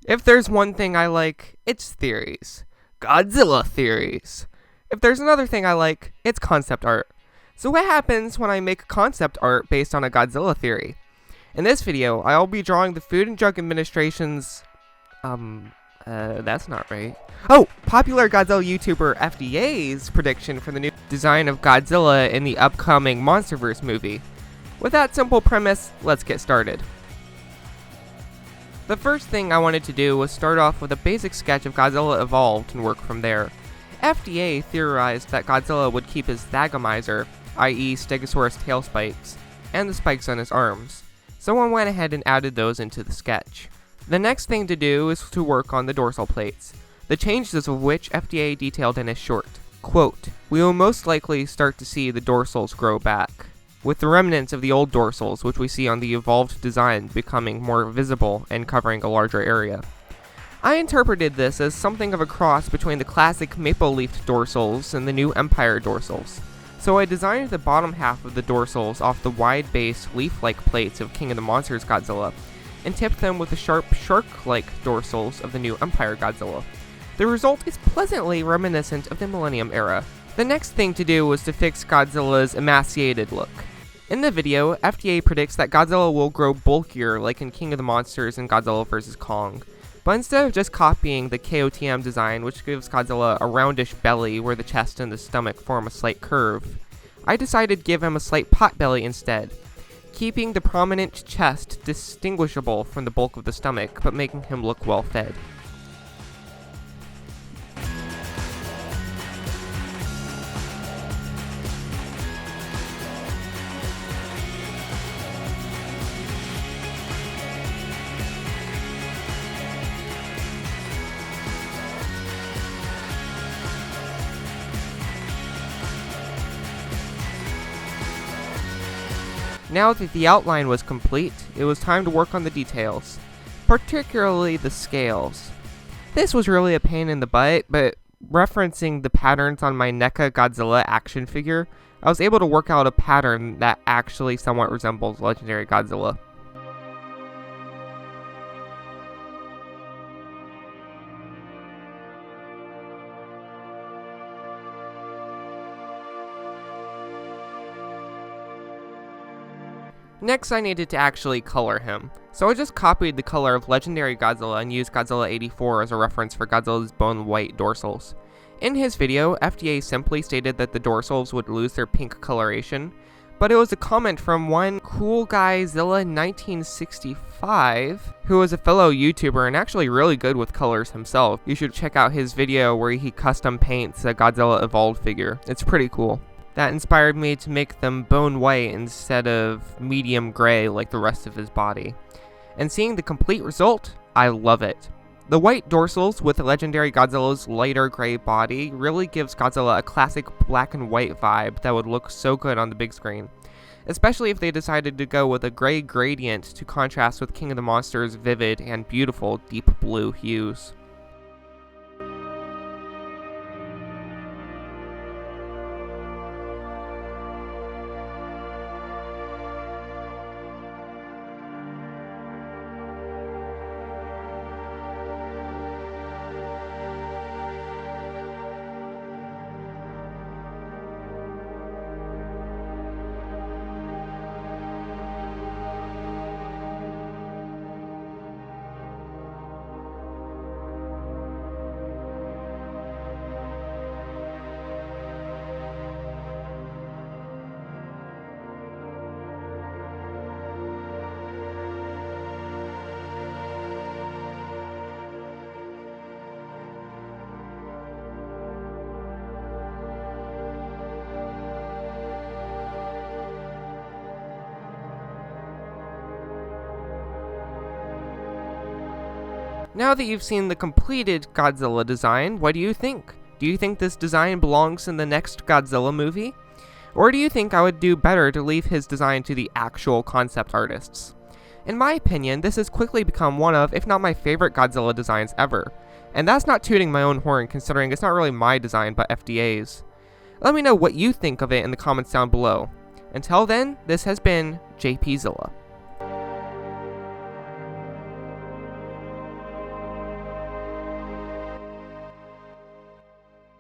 If there's one thing I like, it's theories. Godzilla theories. If there's another thing I like, it's concept art. So what happens when I make concept art based on a Godzilla theory? In this video, I'll be drawing the Food and Drug Administration's... that's not right. Oh! Popular Godzilla YouTuber FDA's prediction for the new design of Godzilla in the upcoming MonsterVerse movie. With that simple premise, let's get started. The first thing I wanted to do was start off with a basic sketch of Godzilla evolved and work from there. FDA theorized that Godzilla would keep his thagomizer, i.e. Stegosaurus tail spikes, and the spikes on his arms. Someone went ahead and added those into the sketch. The next thing to do is to work on the dorsal plates, the changes of which FDA detailed in his short. Quote, "We will most likely start to see the dorsals grow back, with the remnants of the old dorsals which we see on the evolved design becoming more visible and covering a larger area." I interpreted this as something of a cross between the classic maple-leafed dorsals and the new Empire dorsals. So I designed the bottom half of the dorsals off the wide base leaf-like plates of King of the Monsters Godzilla, and tipped them with the sharp shark-like dorsals of the new Empire Godzilla. The result is pleasantly reminiscent of the Millennium era. The next thing to do was to fix Godzilla's emaciated look. In the video, FDA predicts that Godzilla will grow bulkier like in King of the Monsters and Godzilla vs. Kong. But instead of just copying the KOTM design, which gives Godzilla a roundish belly where the chest and the stomach form a slight curve, I decided to give him a slight pot belly instead, keeping the prominent chest distinguishable from the bulk of the stomach, but making him look well fed. Now that the outline was complete, it was time to work on the details, particularly the scales. This was really a pain in the butt, but referencing the patterns on my NECA Godzilla action figure, I was able to work out a pattern that actually somewhat resembles legendary Godzilla. Next, I needed to actually color him, so I just copied the color of legendary Godzilla and used Godzilla 84 as a reference for Godzilla's bone white dorsals. In his video, FDA simply stated that the dorsals would lose their pink coloration, but it was a comment from one Cool Guy Zilla 1965, who was a fellow YouTuber and actually really good with colors himself. You should check out his video where he custom paints a Godzilla evolved figure. It's pretty cool. That inspired me to make them bone white instead of medium gray like the rest of his body. And seeing the complete result, I love it. The white dorsals with legendary Godzilla's lighter gray body really gives Godzilla a classic black and white vibe that would look so good on the big screen. Especially if they decided to go with a gray gradient to contrast with King of the Monsters' vivid and beautiful deep blue hues. Now that you've seen the completed Godzilla design, what do you think? Do you think this design belongs in the next Godzilla movie? Or do you think I would do better to leave his design to the actual concept artists? In my opinion, this has quickly become one of, if not my favorite Godzilla designs ever. And that's not tooting my own horn, considering it's not really my design but FDA's. Let me know what you think of it in the comments down below. Until then, this has been JP Zilla.